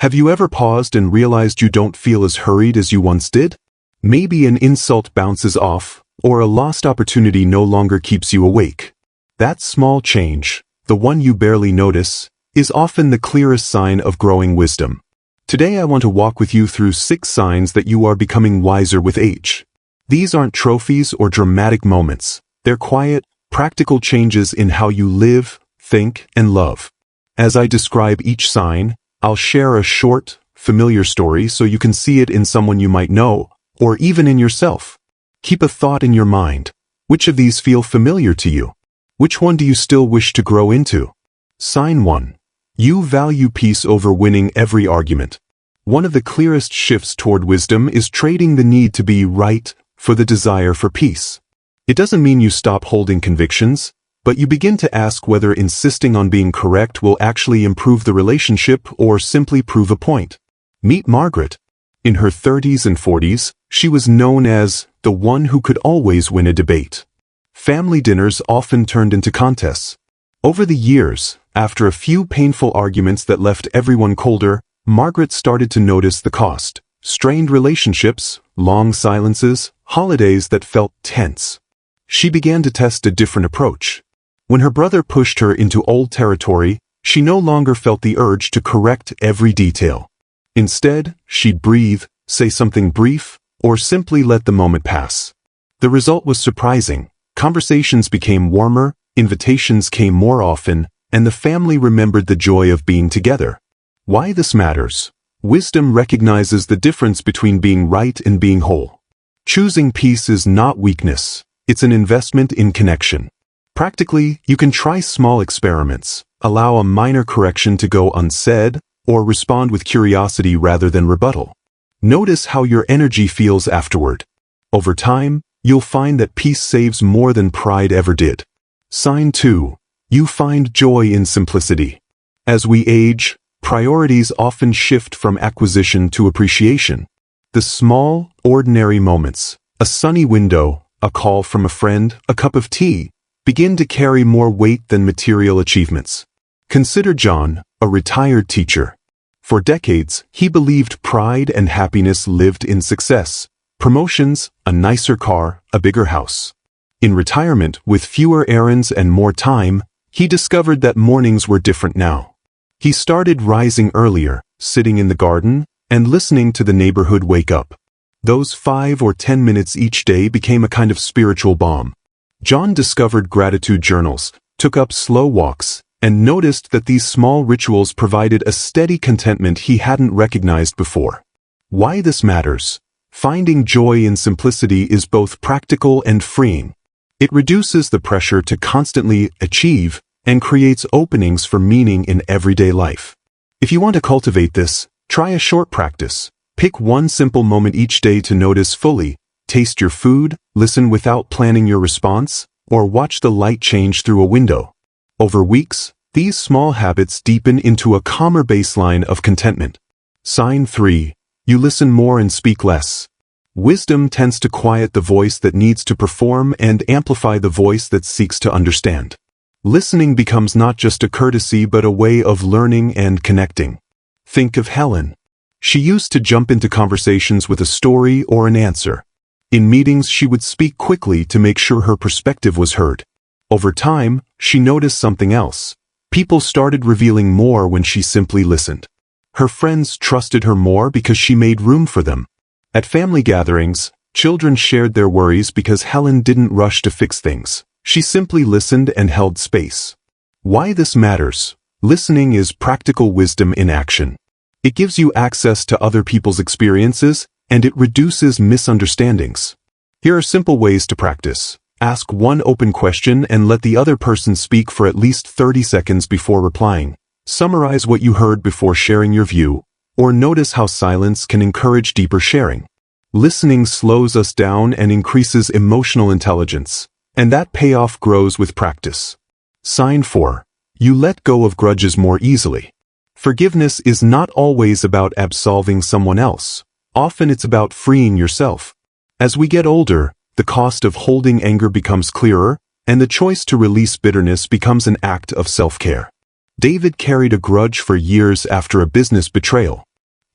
Have you ever paused and realized you don't feel as hurried as you once did? Maybe an insult bounces off, or a lost opportunity no longer keeps you awake. That small change, the one you barely notice, is often the clearest sign of growing wisdom. Today I want to walk with you through 6 signs that you are becoming wiser with age. These aren't trophies or dramatic moments. They're quiet, practical changes in how you live, think, and love. As I describe each sign, I'll share a short, familiar story so you can see it in someone you might know, or even in yourself. Keep a thought in your mind. Which of these feel familiar to you? Which one do you still wish to grow into? Sign 1. You value peace over winning every argument. One of the clearest shifts toward wisdom is trading the need to be right for the desire for peace. It doesn't mean you stop holding convictions, but you begin to ask whether insisting on being correct will actually improve the relationship or simply prove a point. Meet Margaret. In her 30s and 40s, she was known as the one who could always win a debate. Family dinners often turned into contests. Over the years, after a few painful arguments that left everyone colder, Margaret started to notice the cost. Strained relationships, long silences, holidays that felt tense. She began to test a different approach. When her brother pushed her into old territory, she no longer felt the urge to correct every detail. Instead, she'd breathe, say something brief, or simply let the moment pass. The result was surprising. Conversations became warmer, invitations came more often, and the family remembered the joy of being together. Why this matters? Wisdom recognizes the difference between being right and being whole. Choosing peace is not weakness. It's an investment in connection. Practically, you can try small experiments, allow a minor correction to go unsaid, or respond with curiosity rather than rebuttal. Notice how your energy feels afterward. Over time, you'll find that peace saves more than pride ever did. Sign 2. You find joy in simplicity. As we age, priorities often shift from acquisition to appreciation. The small, ordinary moments, a sunny window, a call from a friend, a cup of tea, begin to carry more weight than material achievements. Consider John, a retired teacher. For decades, he believed pride and happiness lived in success, promotions, a nicer car, a bigger house. In retirement, with fewer errands and more time, he discovered that mornings were different now. He started rising earlier, sitting in the garden, and listening to the neighborhood wake up. Those 5 or 10 minutes each day became a kind of spiritual balm. John discovered gratitude journals, took up slow walks, and noticed that these small rituals provided a steady contentment he hadn't recognized before. Why this matters? Finding joy in simplicity is both practical and freeing. It reduces the pressure to constantly achieve and creates openings for meaning in everyday life. If you want to cultivate this, try a short practice. Pick one simple moment each day to notice fully. Taste your food, listen without planning your response, or watch the light change through a window. Over weeks, these small habits deepen into a calmer baseline of contentment. Sign 3. You listen more and speak less. Wisdom tends to quiet the voice that needs to perform and amplify the voice that seeks to understand. Listening becomes not just a courtesy but a way of learning and connecting. Think of Helen. She used to jump into conversations with a story or an answer. In meetings, she would speak quickly to make sure her perspective was heard. Over time, she noticed something else. People started revealing more when she simply listened. Her friends trusted her more because she made room for them. At family gatherings, children shared their worries because Helen didn't rush to fix things. She simply listened and held space. Why this matters? Listening is practical wisdom in action. It gives you access to other people's experiences, and it reduces misunderstandings. Here are simple ways to practice. Ask one open question and let the other person speak for at least 30 seconds before replying. Summarize what you heard before sharing your view, or notice how silence can encourage deeper sharing. Listening slows us down and increases emotional intelligence, and that payoff grows with practice. Sign 4. You let go of grudges more easily. Forgiveness is not always about absolving someone else. Often it's about freeing yourself. As we get older, the cost of holding anger becomes clearer, and the choice to release bitterness becomes an act of self-care. David carried a grudge for years after a business betrayal.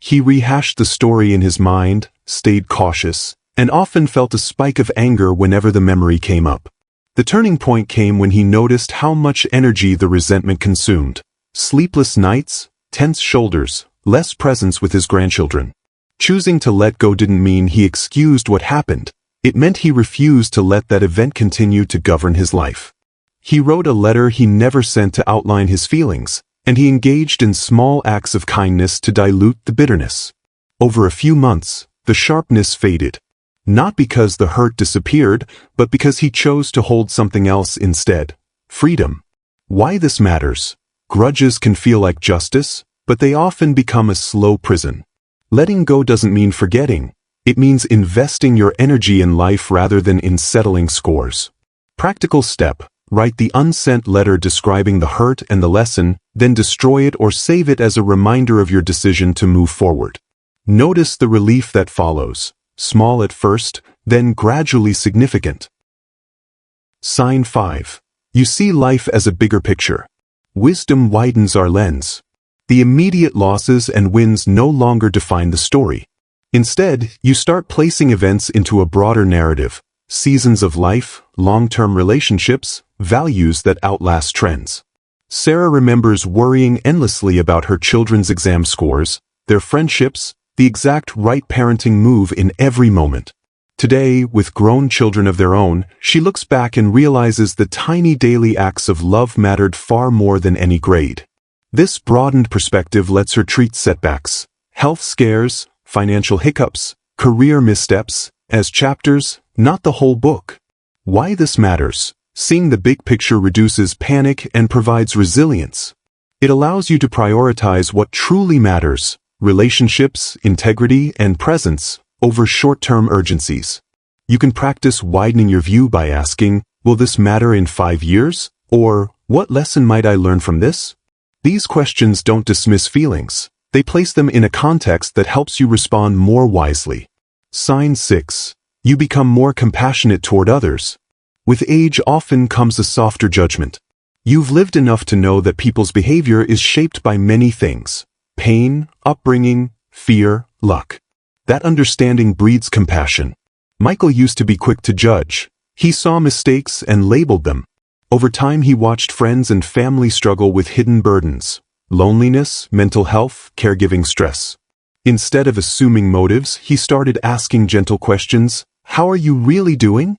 He rehashed the story in his mind, stayed cautious, and often felt a spike of anger whenever the memory came up. The turning point came when he noticed how much energy the resentment consumed. Sleepless nights, tense shoulders, less presence with his grandchildren. Choosing to let go didn't mean he excused what happened. It meant he refused to let that event continue to govern his life. He wrote a letter he never sent to outline his feelings, and he engaged in small acts of kindness to dilute the bitterness. Over a few months, the sharpness faded. Not because the hurt disappeared, but because he chose to hold something else instead. Freedom. Why this matters? Grudges can feel like justice, but they often become a slow prison. Letting go doesn't mean forgetting. It means investing your energy in life rather than in settling scores. Practical step. Write the unsent letter describing the hurt and the lesson, then destroy it or save it as a reminder of your decision to move forward. Notice the relief that follows. Small at first, then gradually significant. Sign 5. You see life as a bigger picture. Wisdom widens our lens. The immediate losses and wins no longer define the story. Instead, you start placing events into a broader narrative. Seasons of life, long-term relationships, values that outlast trends. Sarah remembers worrying endlessly about her children's exam scores, their friendships, the exact right parenting move in every moment. Today, with grown children of their own, she looks back and realizes the tiny daily acts of love mattered far more than any grade. This broadened perspective lets her treat setbacks, health scares, financial hiccups, career missteps, as chapters, not the whole book. Why this matters? Seeing the big picture reduces panic and provides resilience. It allows you to prioritize what truly matters: relationships, integrity, and presence, over short-term urgencies. You can practice widening your view by asking, will this matter in 5 years? Or, what lesson might I learn from this? These questions don't dismiss feelings. They place them in a context that helps you respond more wisely. Sign 6. You become more compassionate toward others. With age often comes a softer judgment. You've lived enough to know that people's behavior is shaped by many things: pain, upbringing, fear, luck. That understanding breeds compassion. Michael used to be quick to judge. He saw mistakes and labeled them. Over time he watched friends and family struggle with hidden burdens: loneliness, mental health, caregiving stress. Instead of assuming motives, he started asking gentle questions. How are you really doing?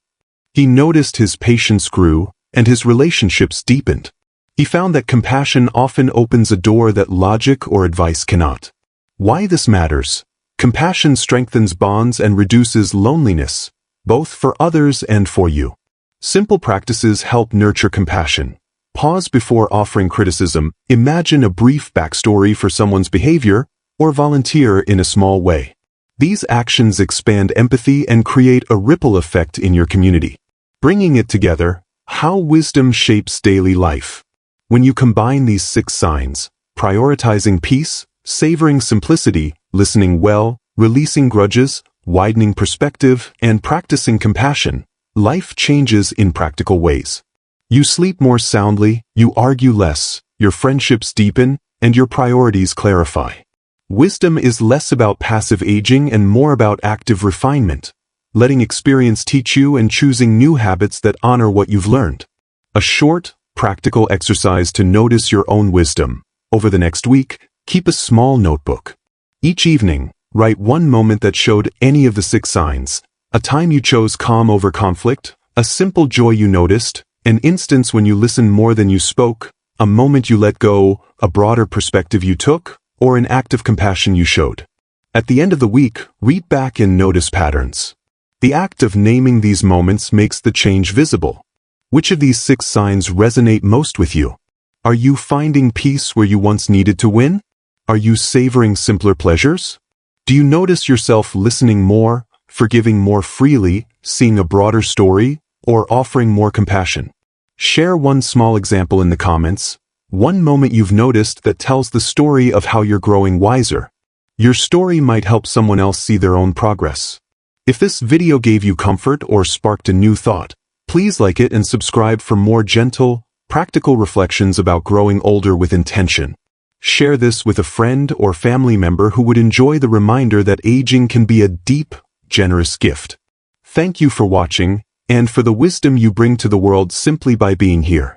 He noticed his patience grew, and his relationships deepened. He found that compassion often opens a door that logic or advice cannot. Why this matters? Compassion strengthens bonds and reduces loneliness, both for others and for you. Simple practices help nurture compassion. Pause before offering criticism, imagine a brief backstory for someone's behavior, or volunteer in a small way. These actions expand empathy and create a ripple effect in your community. Bringing it together, how wisdom shapes daily life. When you combine these 6 signs, prioritizing peace, savoring simplicity, listening well, releasing grudges, widening perspective, and practicing compassion, life changes in practical ways. You sleep more soundly, you argue less, your friendships deepen, and your priorities clarify. Wisdom is less about passive aging and more about active refinement, letting experience teach you and choosing new habits that honor what you've learned. A short, practical exercise to notice your own wisdom. Over the next week, keep a small notebook. Each evening, write one moment that showed any of the 6 signs: a time you chose calm over conflict, a simple joy you noticed, an instance when you listened more than you spoke, a moment you let go, a broader perspective you took, or an act of compassion you showed. At the end of the week, read back and notice patterns. The act of naming these moments makes the change visible. Which of these 6 signs resonate most with you? Are you finding peace where you once needed to win? Are you savoring simpler pleasures? Do you notice yourself listening more, forgiving more freely, seeing a broader story, or offering more compassion? Share one small example in the comments. One moment you've noticed that tells the story of how you're growing wiser. Your story might help someone else see their own progress. If this video gave you comfort or sparked a new thought, please like it and subscribe for more gentle, practical reflections about growing older with intention. Share this with a friend or family member who would enjoy the reminder that aging can be a deep, generous gift. Thank you for watching, and for the wisdom you bring to the world simply by being here.